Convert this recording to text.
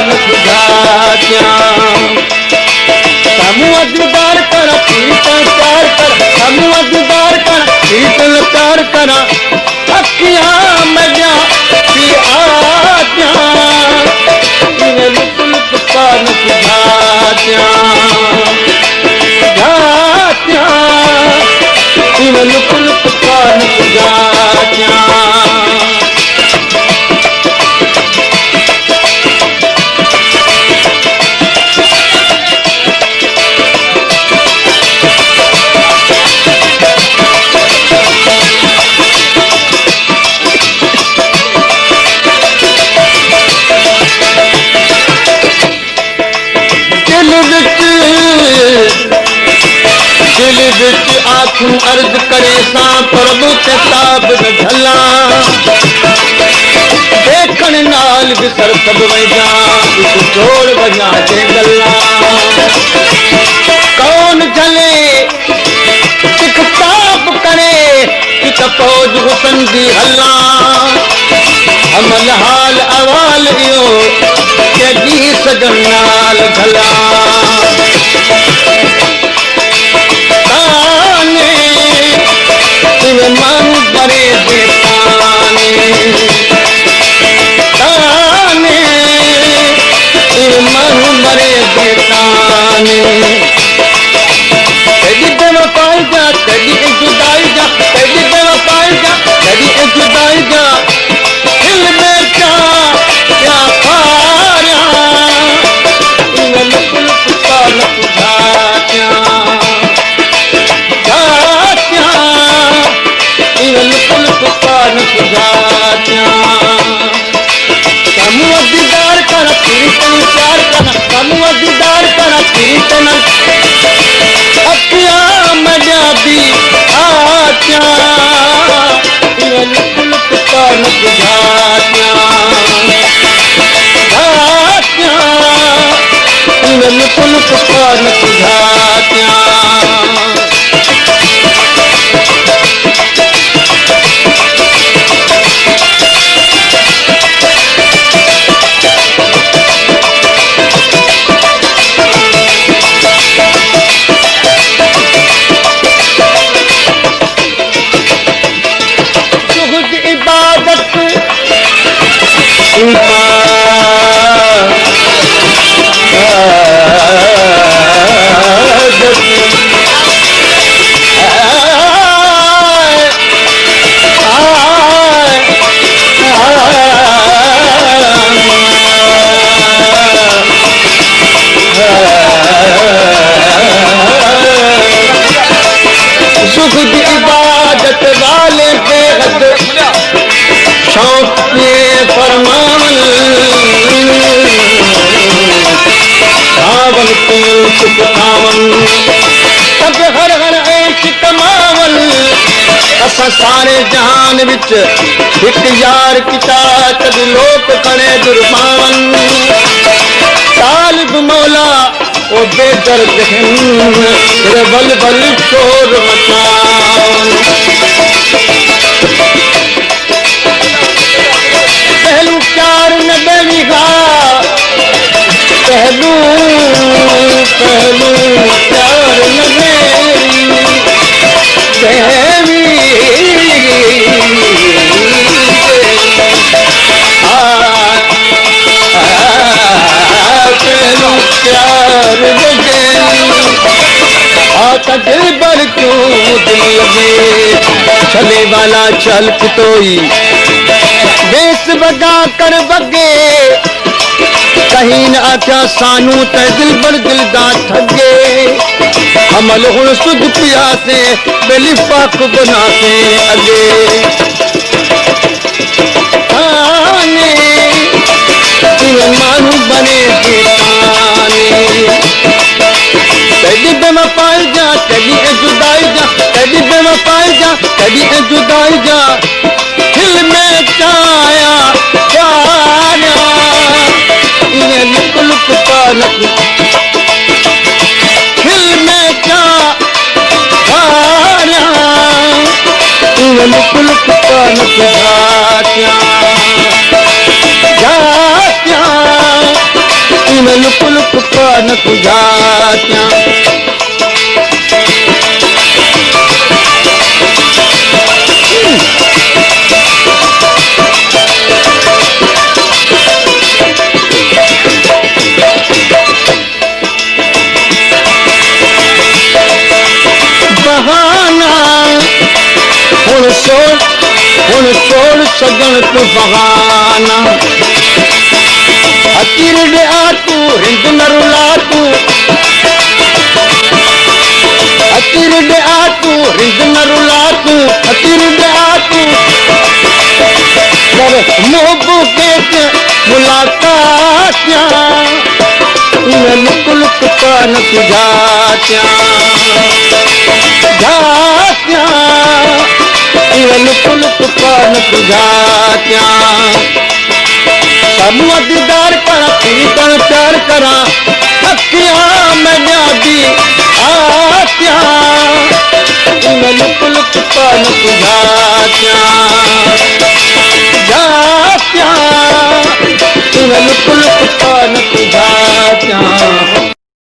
न सुझात्या समूह दीदार कर कीर्तन प्यार कर समूह दीदार कर कीर्तन प्यार कर अखियां में जा की आत्या इन्हें लुक लुक का न सुझात्या सुझात्या इन्हें लुक लुक का न सुझात्या दिल विच आखूं अर्ज करे सां प्रभु ते ताब न झला देखण नाल विसर सब वैजा इस जोड़ वजा जे गल्ला कौन झले सिख ताप करे कि फौज हुसन दी हल्ला अमल हाल अवाल इहो के जी सजन नाल झला मन बरे देताने ताने मन बरे देताने तेरी बेवफाई जा तेरी जुदाई जा तेरी बेवफाई जा तेरी जुदाई जा दिल में क्या क्या पाया इन लुक लुक का लुक जात्या समूह दीदार कर कीर्तन प्यार कर समूह दीदार कर कीर्तन अखियां में जाबी आत्या इन्हें लुक लुक का न सुझात्या जात्या इन्हें लुक लुक का न सुझात्या सुख की इबादत वाले बेहद शौक के फरमान सावन तेल सुख खावन तब हर हर ऐश कमावन असा सारे जहान विच एक यार किता तब लोक खड़े दुर्भावन तालिब मौला ओ बेदर्द रे बल बल शोर मचावन पहलू प्यार न बेनिगा पहलू पहलू प्यार न मेरी पहलू प्यार आता दिल भर क्यों दिल लगे चले वाला चल पितोई बेस बगा कर बगे कहीं न आख्या सानू ते दिल भर दिल दा ठगे अमल हुण सुध पिया से बेली पाक बना से अगे आने मानू बने देताने कभी बेवफाई जा कभी जुदाई जा कभी बेवफाई जा कभी जुदाई जा दिल में छाया प्यारा इन्हें लुक लुक का लुक दिल में छाया इन्हें लुक लुक का लुक जात्या जात्या लुक न तुझा त्या बहाना हुण छोड़ सजन तू बहाना अतीर ॾिया तू हिंद न रुला तू अतीर ॾिया तू हिंद न रुला तू अतीर ॾिया तू कर मोहबू के मुलाकात लुक लुक न तुझा लुक लुक न तुझा समूह दीदार करा प्यार करा